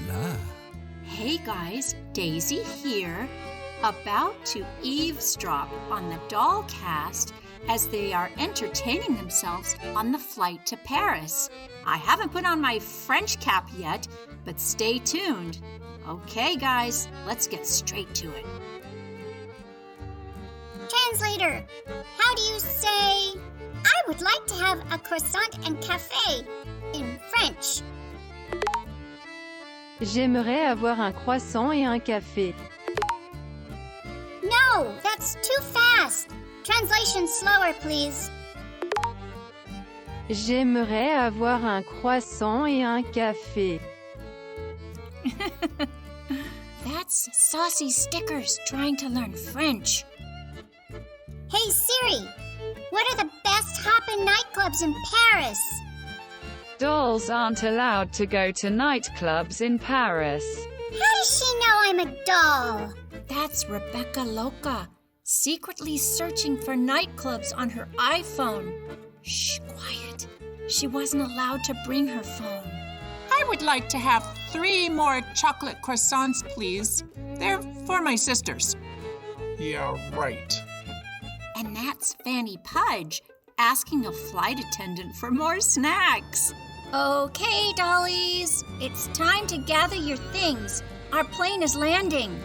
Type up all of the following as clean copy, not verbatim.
la. Hey guys, Daisy here, about to eavesdrop on the Dollcast as they are entertaining themselves on the flight to Paris. I haven't put on my French cap yet, but stay tuned. Okay guys, let's get straight to it. Translator, how do you say, I would like to have a croissant and café in French? J'aimerais avoir un croissant et un café. No, that's too fast. Translation slower, please. J'aimerais avoir un croissant et un café. That's Saucy Stickers trying to learn French. Hey Siri, what are the best hoppin' nightclubs in Paris? Dolls aren't allowed to go to nightclubs in Paris. How does she know I'm a doll? That's Rebecca Loca, secretly searching for nightclubs on her iPhone. Shh, quiet. She wasn't allowed to bring her phone. I would like to have 3 more chocolate croissants, please. They're for my sisters. Yeah, right. And that's Fanny Pudge asking a flight attendant for more snacks. Okay, dollies, it's time to gather your things. Our plane is landing.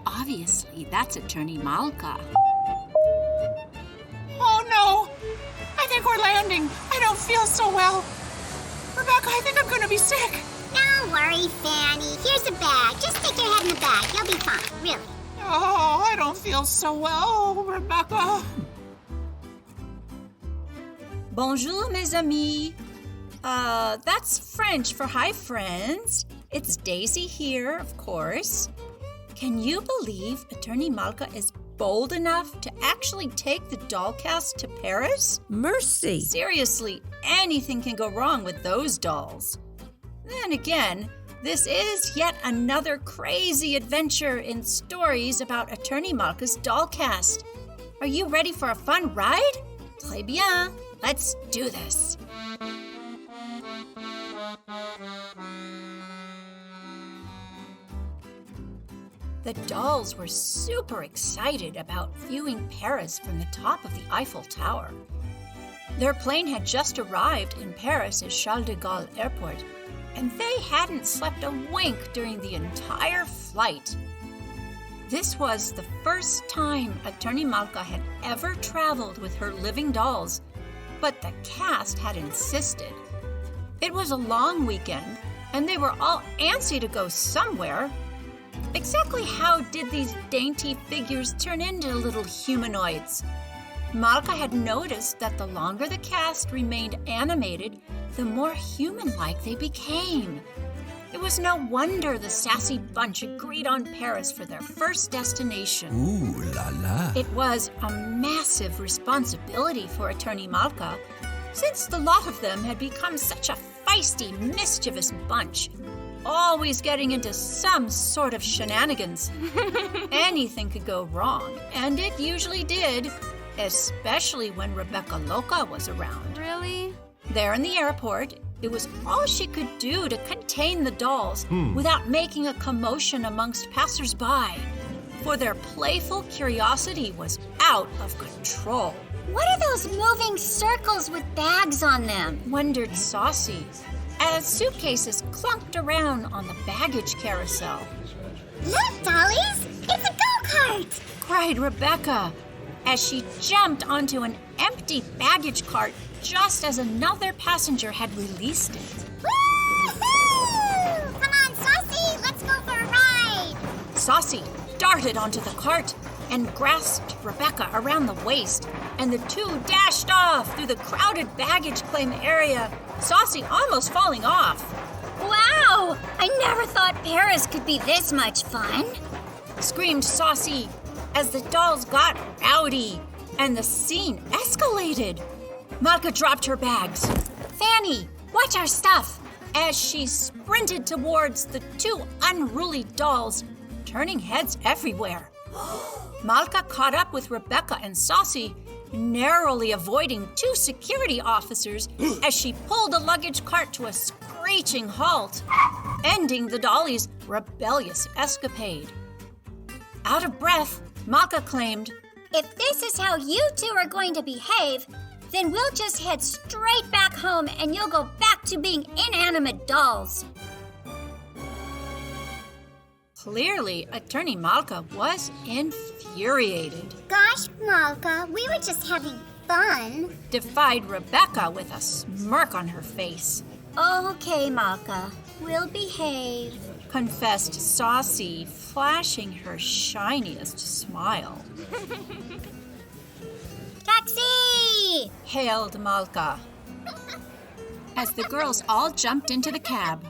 Obviously, that's Attorney Malkah. Oh no! I think we're landing. I don't feel so well. Rebecca, I think I'm going to be sick. Don't worry, Fanny. Here's a bag. Just stick your head in the bag. You'll be fine, really. Oh, I don't feel so well, Rebecca. Bonjour, mes amis. That's French for hi, friends. It's Daisy here, of course. Can you believe Attorney Malkah is bold enough to actually take the Dollcast to Paris? Mercy! Seriously, anything can go wrong with those dolls. Then again, this is yet another crazy adventure in stories about Attorney Malkah's Dollcast. Are you ready for a fun ride? Très bien. Let's do this. The dolls were super excited about viewing Paris from the top of the Eiffel Tower. Their plane had just arrived in Paris at Charles de Gaulle Airport, and they hadn't slept a wink during the entire flight. This was the first time Attorney Malkah had ever traveled with her living dolls, but the cast had insisted. It was a long weekend, and they were all antsy to go somewhere. Exactly how did these dainty figures turn into little humanoids? Malkah had noticed that the longer the cast remained animated, the more human-like they became. It was no wonder the sassy bunch agreed on Paris for their first destination. Ooh la la. It was a massive responsibility for Attorney Malkah, since the lot of them had become such a feisty, mischievous bunch, always getting into some sort of shenanigans. Anything could go wrong, and it usually did, especially when Rebecca Loca was around. Really? There in the airport, it was all she could do to contain the dolls without making a commotion amongst passers-by, for their playful curiosity was out of control. What are those moving circles with bags on them? Wondered Saucy, as suitcases clunked around on the baggage carousel. Look, dollies! It's a go-kart! Cried Rebecca, as she jumped onto an empty baggage cart just as another passenger had released it. Woo-hoo! Come on, Saucy! Let's go for a ride! Saucy darted onto the cart and grasped Rebecca around the waist, and the two dashed off through the crowded baggage claim area, Saucy almost falling off. Wow! I never thought Paris could be this much fun. Screamed Saucy as the dolls got rowdy and the scene escalated. Malkah dropped her bags. Fanny, watch our stuff! As she sprinted towards the two unruly dolls, turning heads everywhere. Malkah caught up with Rebecca and Saucy, narrowly avoiding 2 security officers as she pulled the luggage cart to a screeching halt. ending the dollies' rebellious escapade. Out of breath, Malkah claimed, If this is how you two are going to behave, then we'll just head straight back home and you'll go back to being inanimate dolls. Clearly, Attorney Malkah was infuriated. Gosh, Malkah, we were just having fun. Defied Rebecca with a smirk on her face. Okay, Malkah, we'll behave. Confessed Saucy, flashing her shiniest smile. Taxi! Hailed Malkah. As the girls all jumped into the cab.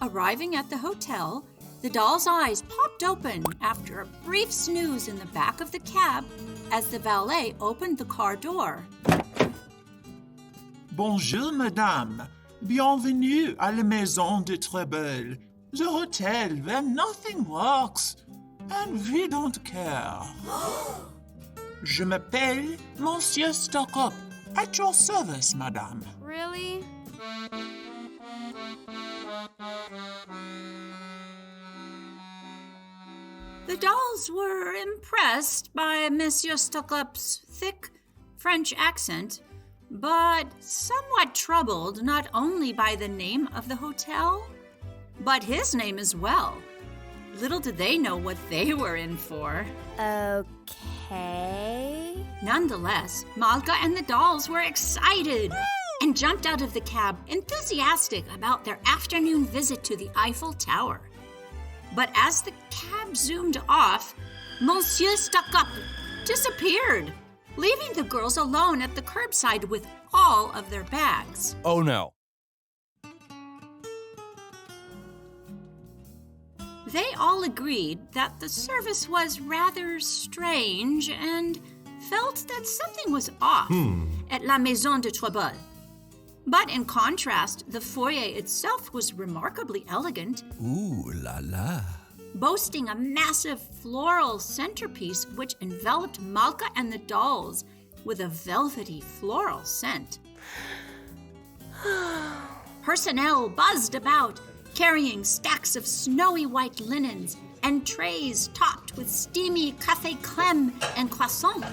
Arriving at the hotel, the doll's eyes popped open after a brief snooze in the back of the cab as the valet opened the car door. Bonjour, madame. Bienvenue à la Maison de Treble, the hotel where nothing works and we don't care. Je m'appelle Monsieur Stockup. At your service, madame. Really? The dolls were impressed by Monsieur Stockup's thick French accent, but somewhat troubled not only by the name of the hotel, but his name as well. Little did they know what they were in for. Okay. Nonetheless, Malkah and the dolls were excited and jumped out of the cab, enthusiastic about their afternoon visit to the Eiffel Tower. But as the cab zoomed off, Monsieur Stockup disappeared, leaving the girls alone at the curbside with all of their bags. Oh no. They all agreed that the service was rather strange and felt that something was off at La Maison de Treble. But in contrast, the foyer itself was remarkably elegant, Ooh la la. boasting a massive floral centerpiece which enveloped Malkah and the dolls with a velvety floral scent. Personnel buzzed about, carrying stacks of snowy white linens and trays topped with steamy café crème and croissant.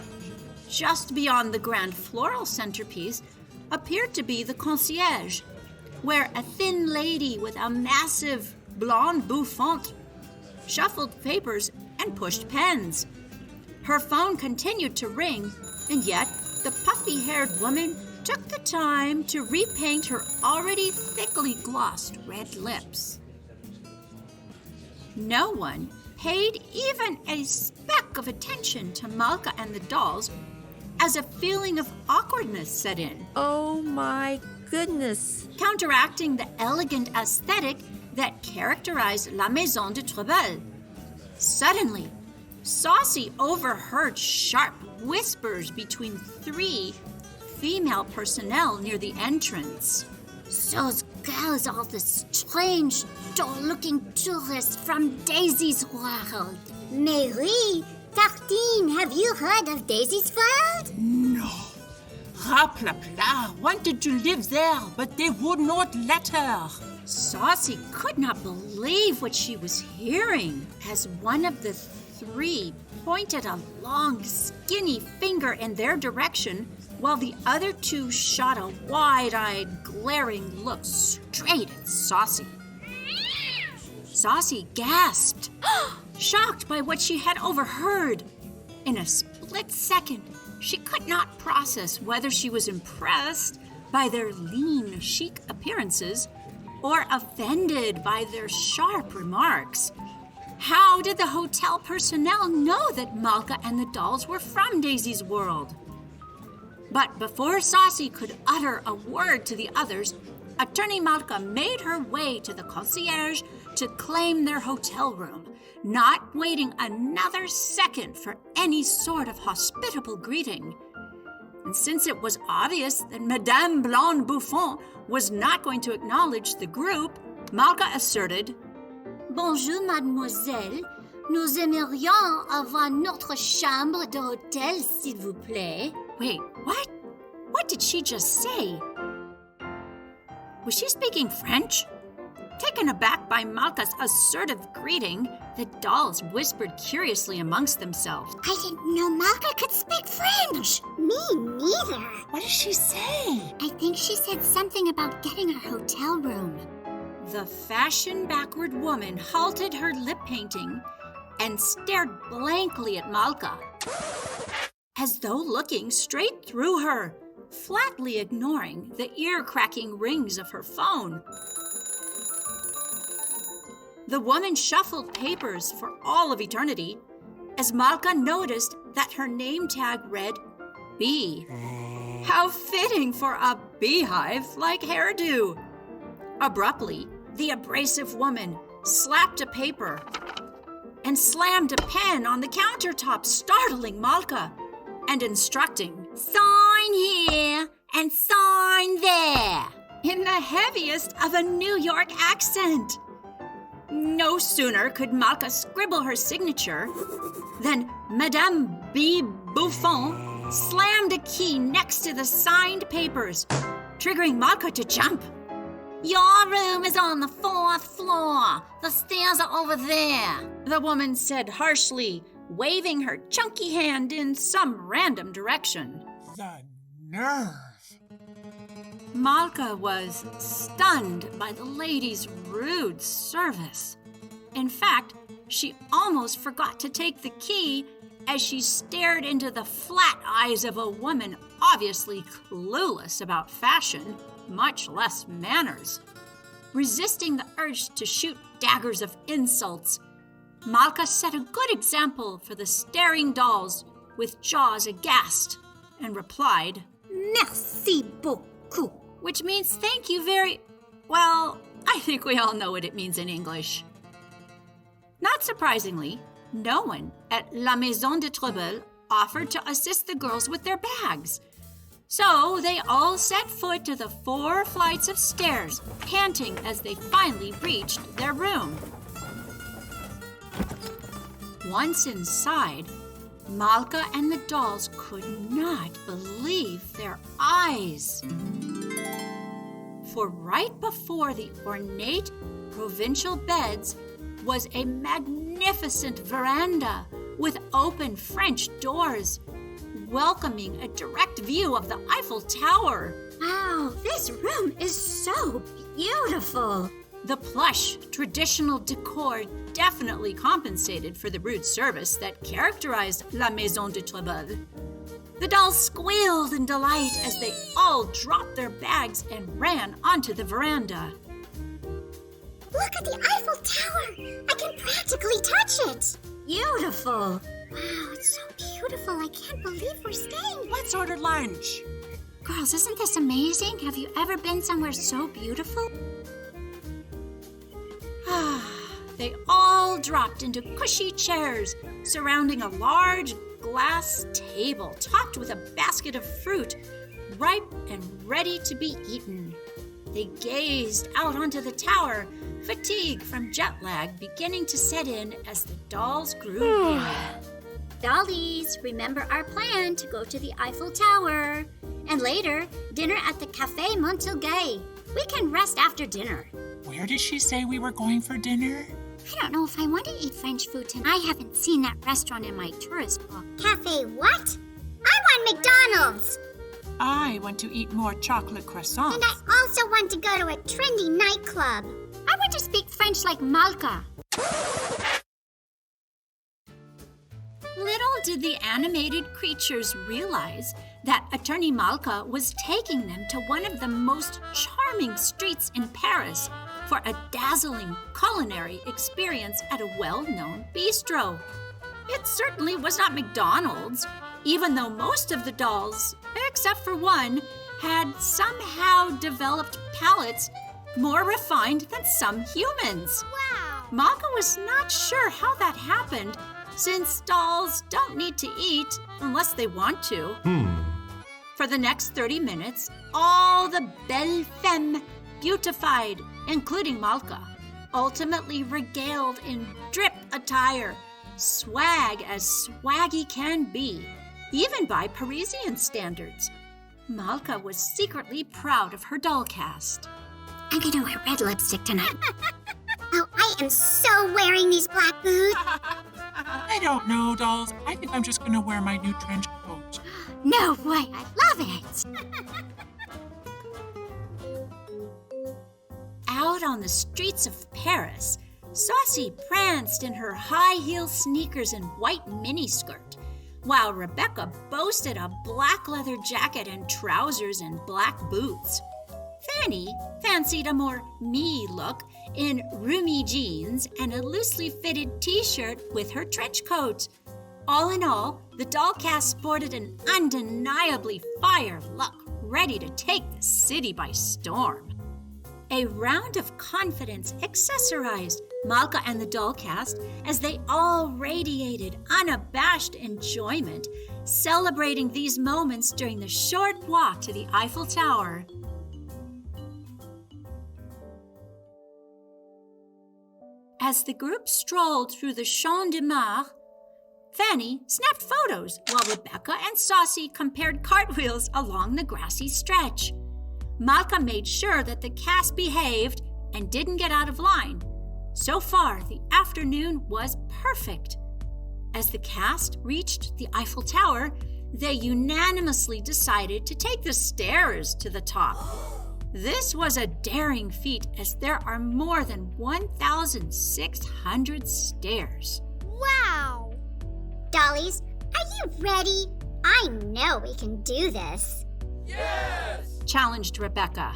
Just beyond the grand floral centerpiece appeared to be the concierge, where a thin lady with a massive blonde bouffant shuffled papers and pushed pens. Her phone continued to ring, and yet the puffy-haired woman took the time to repaint her already thickly glossed red lips. No one paid even a speck of attention to Malkah and the dolls as a feeling of awkwardness set in, Oh my goodness. counteracting the elegant aesthetic that characterized La Maison de Treble. Suddenly, Saucy overheard sharp whispers between three female personnel near the entrance. Those girls are the strange, dull-looking tourists from Daisy's World. Mary, Tartine, have you heard of Daisy's World? No. Raplapla wanted to live there, but they would not let her. Saucy could not believe what she was hearing as one of the three pointed a long, skinny finger in their direction while the other two shot a wide-eyed, glaring look straight at Saucy. Saucy gasped, shocked by what she had overheard. In a split second, she could not process whether she was impressed by their lean, chic appearances or offended by their sharp remarks. How did the hotel personnel know that Malkah and the dolls were from Daisy's World? But before Saucy could utter a word to the others, Attorney Malkah made her way to the concierge to claim their hotel room, not waiting another second for any sort of hospitable greeting. And since it was obvious that Madame Blonde Bouffon was not going to acknowledge the group, Malkah asserted, Bonjour, mademoiselle. Nous aimerions avoir notre chambre d'hôtel, s'il vous plaît. Wait, what? What did she just say? Was she speaking French? Taken aback by Malkah's assertive greeting, the dolls whispered curiously amongst themselves. I didn't know Malkah could speak French. Me neither. What did she say? I think she said something about getting a hotel room. The fashion-backward woman halted her lip painting and stared blankly at Malkah, as though looking straight through her, flatly ignoring the ear-cracking rings of her phone. The woman shuffled papers for all of eternity as Malkah noticed that her name tag read Bee. How fitting for a beehive-like hairdo. Abruptly, the abrasive woman slapped a paper and slammed a pen on the countertop, startling Malkah and instructing, "Sign here and sign there," in the heaviest of a New York accent. No sooner could Malkah scribble her signature than Madame B. Buffon slammed a key next to the signed papers, triggering Malkah to jump. "Your room is on the 4th floor. The stairs are over there," the woman said harshly, waving her chunky hand in some random direction. The nerve! Malkah was stunned by the lady's rude service. In fact, she almost forgot to take the key as she stared into the flat eyes of a woman obviously clueless about fashion, much less manners. Resisting the urge to shoot daggers of insults, Malkah set a good example for the staring dolls with jaws aghast and replied, Merci beaucoup. which means thank you very... Well, I think we all know what it means in English. Not surprisingly, no one at La Maison de Trouble offered to assist the girls with their bags. So they all set foot to the 4 flights of stairs, panting as they finally reached their room. Once inside, Malkah and the dolls could not believe their eyes. For right before the ornate provincial beds was a magnificent veranda with open French doors, welcoming a direct view of the Eiffel Tower. Wow, this room is so beautiful. The plush, traditional decor definitely compensated for the rude service that characterized La Maison de Trouble. The dolls squealed in delight as they all dropped their bags and ran onto the veranda. Look at the Eiffel Tower. I can practically touch it. Beautiful. Wow, it's so beautiful. I can't believe we're staying. Let's order lunch. Girls, isn't this amazing? Have you ever been somewhere so beautiful? They all dropped into cushy chairs surrounding a large glass table topped with a basket of fruit, ripe and ready to be eaten. They gazed out onto the tower, fatigue from jet lag beginning to set in as the dolls grew weary. Dollies, remember our plan to go to the Eiffel Tower. And later, dinner at the Café Montilgues. We can rest after dinner. Where did she say we were going for dinner? I don't know if I want to eat French food tonight. I haven't seen that restaurant in my tourist book. Cafe what? I want McDonald's! I want to eat more chocolate croissants. And I also want to go to a trendy nightclub. I want to speak French like Malkah. Little did the animated creatures realize that Attorney Malkah was taking them to one of the most charming streets in Paris for a dazzling culinary experience at a well-known bistro. It certainly was not McDonald's, even though most of the dolls, except for one, had somehow developed palates more refined than some humans. Wow! Malkah was not sure how that happened, since dolls don't need to eat unless they want to. For the next 30 minutes, all the belles femmes beautified, including Malkah, ultimately regaled in drip attire, swag as swaggy can be, even by Parisian standards. Malkah was secretly proud of her Dollcast. I'm gonna wear red lipstick tonight. Oh, I am so wearing these black boots. I don't know, dolls. I think I'm just gonna wear my new trench coat. No way, I love it. Out on the streets of Paris, Saucy pranced in her high-heel sneakers and white miniskirt, while Rebecca boasted a black leather jacket and trousers and black boots. Fanny fancied a more me look in roomy jeans and a loosely fitted t-shirt with her trench coat. All in all, the Dollcast sported an undeniably fire look, ready to take the city by storm. A round of confidence accessorized Malkah and the Dollcast as they all radiated unabashed enjoyment, celebrating these moments during the short walk to the Eiffel Tower. As the group strolled through the Champ de Mars, Fanny snapped photos while Rebecca and Saucy compared cartwheels along the grassy stretch. Malkah made sure that the cast behaved and didn't get out of line. So far, the afternoon was perfect. As the cast reached the Eiffel Tower, they unanimously decided to take the stairs to the top. This was a daring feat as there are more than 1,600 stairs. Wow! Dollies, are you ready? I know we can do this. Challenged Rebecca.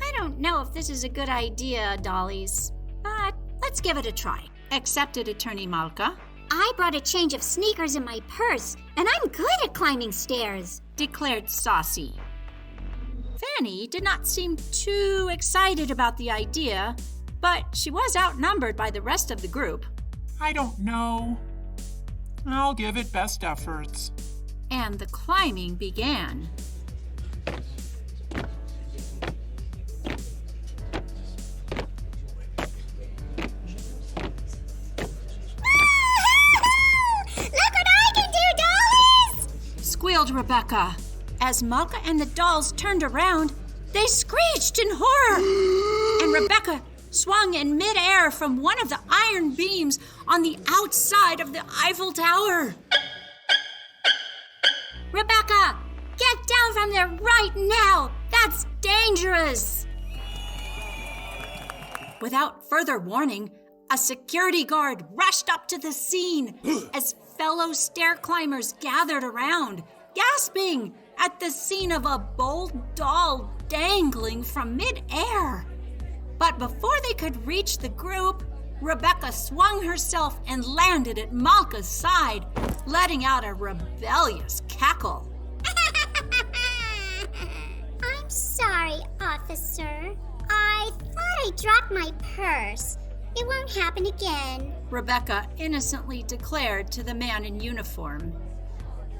I don't know if this is a good idea, Dollies, but let's give it a try. Accepted Attorney Malkah. I brought a change of sneakers in my purse, and I'm good at climbing stairs. Declared Saucy. Fanny did not seem too excited about the idea, but she was outnumbered by the rest of the group. I don't know. I'll give it best efforts. And the climbing began. Squealed Rebecca. As Malkah and the dolls turned around, they screeched in horror. And Rebecca swung in midair from one of the iron beams on the outside of the Eiffel Tower. Rebecca, get down from there right now. That's dangerous. Without further warning, a security guard rushed up to the scene as fellow stair climbers gathered around, gasping at the scene of a bold doll dangling from mid-air. But before they could reach the group, Rebecca swung herself and landed at Malkah's side, letting out a rebellious cackle. I'm sorry, officer. I thought I dropped my purse. It won't happen again. Rebecca innocently declared to the man in uniform.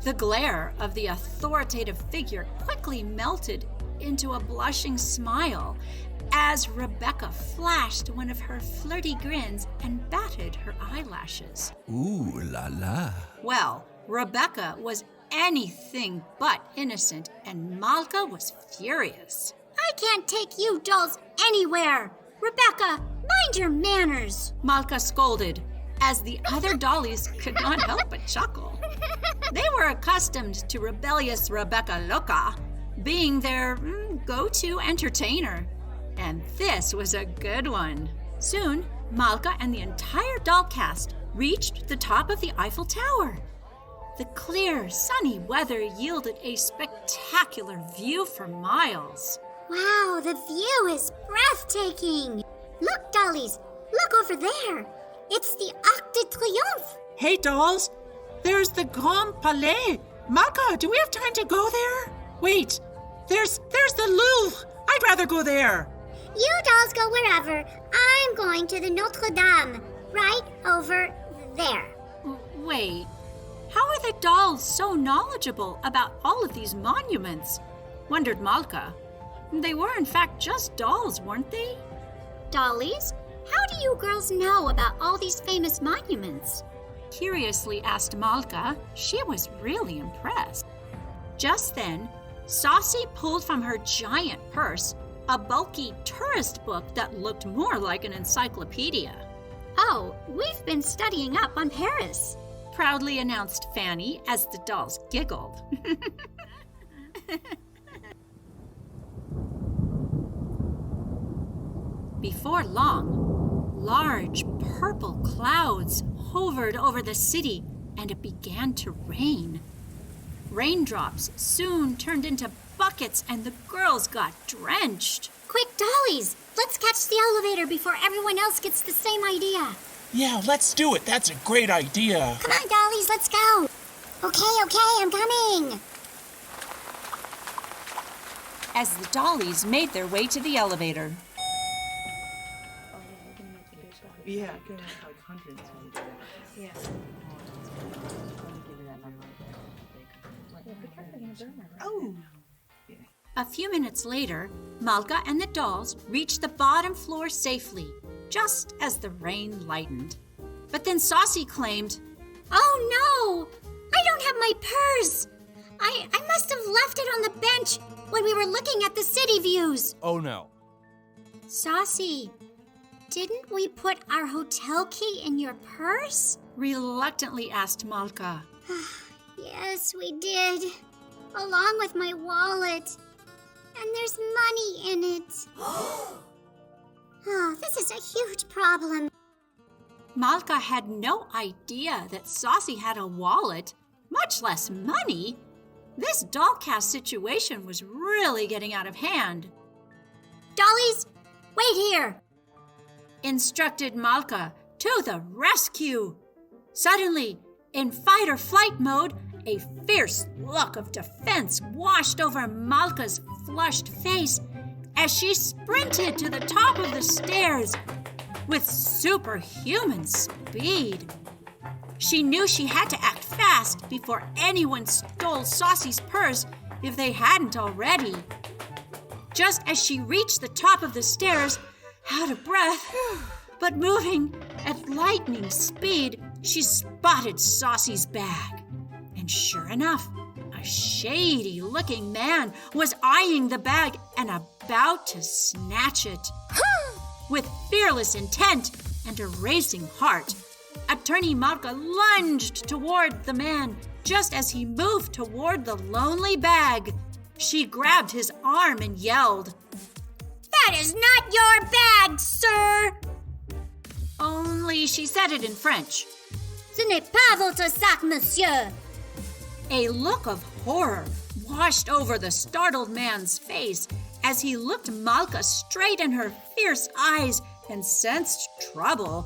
The glare of the authoritative figure quickly melted into a blushing smile as Rebecca flashed one of her flirty grins and batted her eyelashes. Ooh la la. Well, Rebecca was anything but innocent, and Malkah was furious. I can't take you dolls anywhere. Rebecca, mind your manners. Malkah scolded, as the other dollies could not help but chuckle. They were accustomed to rebellious Rebecca Loca being their go-to entertainer, and this was a good one. Soon, Malkah and the entire Dollcast reached the top of the Eiffel Tower. The clear, sunny weather yielded a spectacular view for miles. Wow, the view is breathtaking. Look, dollies, look over there. It's the Arc de Triomphe. Hey, dolls, there's the Grand Palais. Malkah, do we have time to go there? Wait, there's the Louvre. I'd rather go there. You dolls go wherever. I'm going to the Notre Dame, right over there. Wait, how are the dolls so knowledgeable about all of these monuments? Wondered Malkah. They were in fact just dolls, weren't they? Dollies, how do you girls know about all these famous monuments? Curiously asked Malkah. She was really impressed. Just then, Saucy pulled from her giant purse a bulky tourist book that looked more like an encyclopedia. "Oh, we've been studying up on Paris," proudly announced Fanny as the dolls giggled. Before long, large purple clouds hovered over the city and it began to rain. Raindrops soon turned into buckets and the girls got drenched. Quick, dollies! Let's catch the elevator before everyone else gets the same idea. Yeah, let's do it. That's a great idea. Come on, dollies, let's go. Okay, I'm coming. As the dollies made their way to the elevator. Yeah. Oh. A few minutes later, Malkah and the dolls reached the bottom floor safely, just as the rain lightened. But then Saucy claimed, "Oh no! I don't have my purse! I must have left it on the bench when we were looking at the city views." Oh no. Saucy, didn't we put our hotel key in your purse? reluctantly asked Malkah. Yes, we did. Along with my wallet. And there's money in it. Oh, this is a huge problem. Malkah had no idea that Saucy had a wallet, much less money. This Dollcast situation was really getting out of hand. Dollies, wait here, instructed Malkah to the rescue. Suddenly, in fight or flight mode, a fierce look of defense washed over Malkah's flushed face as she sprinted to the top of the stairs with superhuman speed. She knew she had to act fast before anyone stole Saucy's purse if they hadn't already. Just as she reached the top of the stairs, out of breath, but moving at lightning speed, she spotted Saucy's bag. And sure enough, a shady-looking man was eyeing the bag and about to snatch it. With fearless intent and a racing heart, Attorney Malkah lunged toward the man just as he moved toward the lonely bag. She grabbed his arm and yelled, "That is not your bag, sir!" Only she said it in French. "Ce n'est pas votre sac, monsieur." A look of horror washed over the startled man's face as he looked Malkah straight in her fierce eyes and sensed trouble.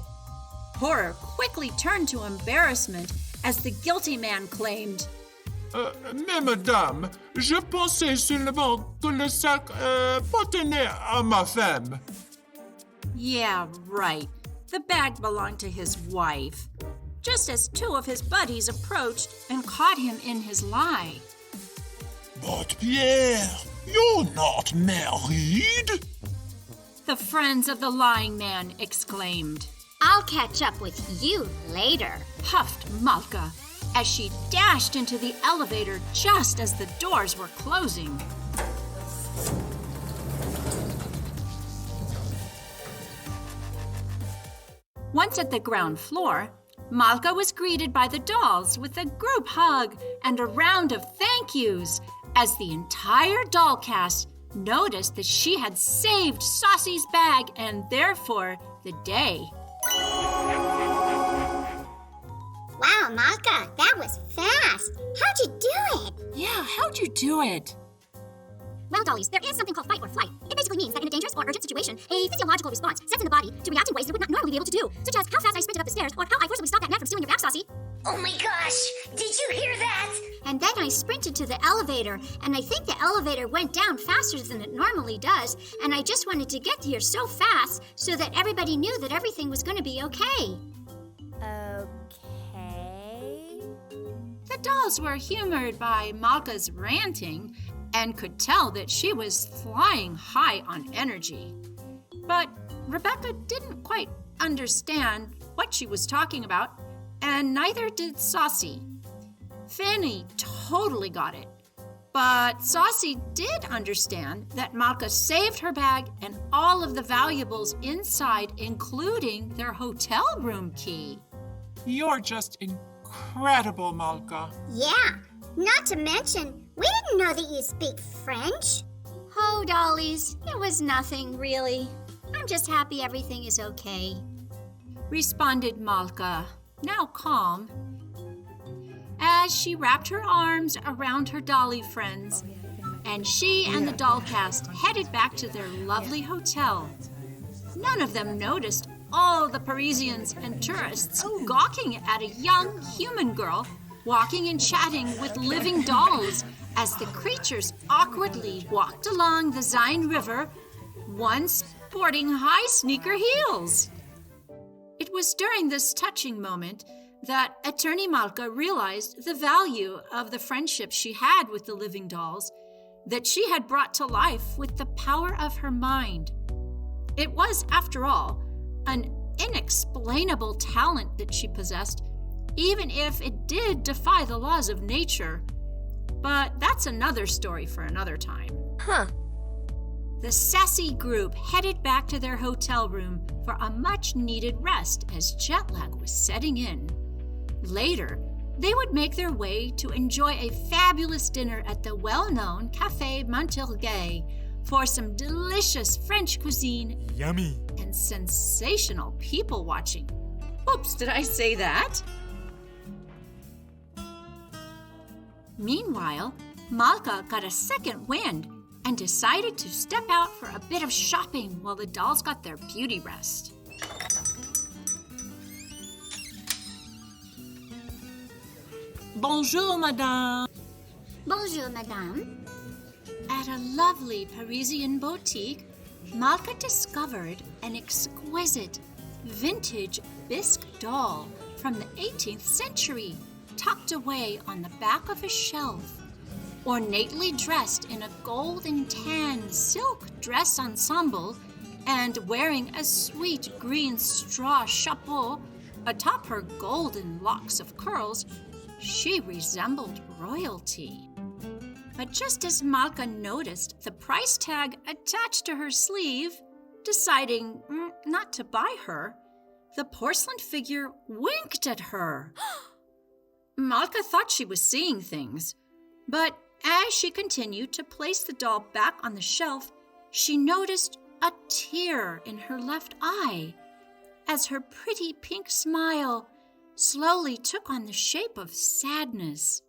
Horror quickly turned to embarrassment as the guilty man claimed, Mais madame, je pensais seulement que le sac appartenait à ma femme. "Yeah, right. The bag belonged to his wife." Just as two of his buddies approached and caught him in his lie. But Pierre, you're not married. The friends of the lying man exclaimed. "I'll catch up with you later," Puffed Malkah as she dashed into the elevator just as the doors were closing. Once at the ground floor, Malkah was greeted by the dolls with a group hug and a round of thank yous as the entire Dollcast noticed that she had saved Saucy's bag and therefore the day. Wow, Malkah, that was fast. How'd you do it? Yeah, how'd you do it? Well, dollies, there is something called fight or flight. It basically means that in a dangerous or urgent situation, a physiological response sets in the body to react in ways it would not normally be able to do, such as how fast I sprinted up the stairs or how I forcibly stopped that man from stealing your bag, Saucy. Oh my gosh! Did you hear that? And then I sprinted to the elevator, and I think the elevator went down faster than it normally does, and I just wanted to get here so fast so that everybody knew that everything was going to be okay. Okay. The dolls were humored by Malkah's ranting and could tell that she was flying high on energy. But Rebecca didn't quite understand what she was talking about, and neither did Saucy. Fanny totally got it, But Saucy did understand that Malkah saved her bag and all of the valuables inside, including their hotel room key. You're just incredible, Malkah. Yeah, not to mention, we didn't know that you speak French. Oh, dollies, it was nothing, really. I'm just happy everything is okay, responded Malkah, now calm, as she wrapped her arms around her dolly friends, and she and the Dollcast headed back to their lovely hotel. None of them noticed all the Parisians and tourists gawking at a young human girl walking and chatting with living dolls as the creatures awkwardly walked along the Seine River, one sporting high sneaker heels. It was during this touching moment that Attorney Malkah realized the value of the friendship she had with the living dolls that she had brought to life with the power of her mind. It was, after all, an inexplainable talent that she possessed, even if it did defy the laws of nature. But that's another story for another time. The sassy group headed back to their hotel room for a much-needed rest as jet lag was setting in. Later, they would make their way to enjoy a fabulous dinner at the well-known Café Montergay for some delicious French cuisine. Yummy. And sensational people watching. Oops, did I say that? Meanwhile, Malkah got a second wind and decided to step out for a bit of shopping while the dolls got their beauty rest. Bonjour, madame. Bonjour, madame. At a lovely Parisian boutique, Malkah discovered an exquisite vintage bisque doll from the 18th century, tucked away on the back of a shelf. Ornately dressed in a gold and tan silk dress ensemble and wearing a sweet green straw chapeau atop her golden locks of curls, she resembled royalty. But just as Malkah noticed the price tag attached to her sleeve, deciding not to buy her, the porcelain figure winked at her. Malkah thought she was seeing things, but as she continued to place the doll back on the shelf, she noticed a tear in her left eye as her pretty pink smile slowly took on the shape of sadness.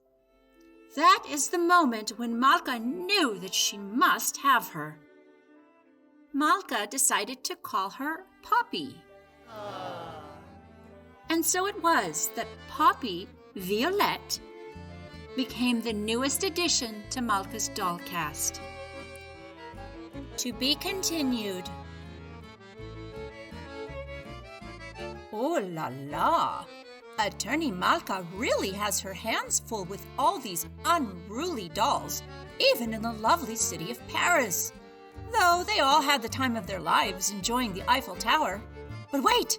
That is the moment when Malkah knew that she must have her. Malkah decided to call her Poppy. And so it was that Poppy Violette became the newest addition to Malkah's Dollcast. To be continued. Oh la la! Attorney Malkah really has her hands full with all these unruly dolls, even in the lovely city of Paris. Though they all had the time of their lives enjoying the Eiffel Tower. But wait!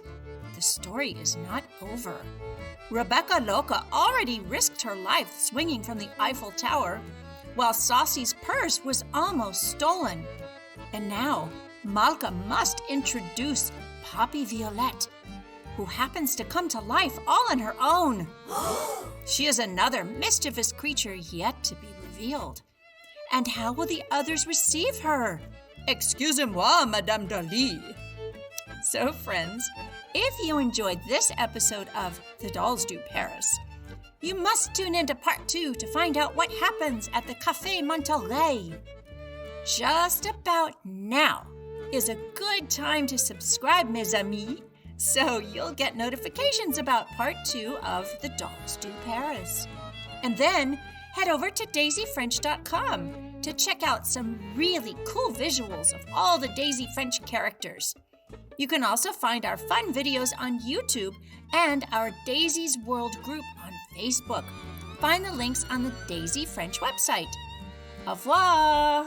The story is not over. Rebecca Loca already risked her life swinging from the Eiffel Tower, while Saucy's purse was almost stolen. And now, Malkah must introduce Poppy Violette, who happens to come to life all on her own. She is another mischievous creature yet to be revealed. And how will the others receive her? Excusez-moi, Madame Dolly. So, friends, if you enjoyed this episode of The Dolls Do Paris, you must tune into part 2 to find out what happens at the Café Monterey. Just about now is a good time to subscribe, mes amis, so you'll get notifications about part 2 of The Dolls Do Paris. And then head over to daisyfrench.com to check out some really cool visuals of all the Daisy French characters. You can also find our fun videos on YouTube and our Daisy's World group on Facebook. Find the links on the Daisy French website. Au revoir!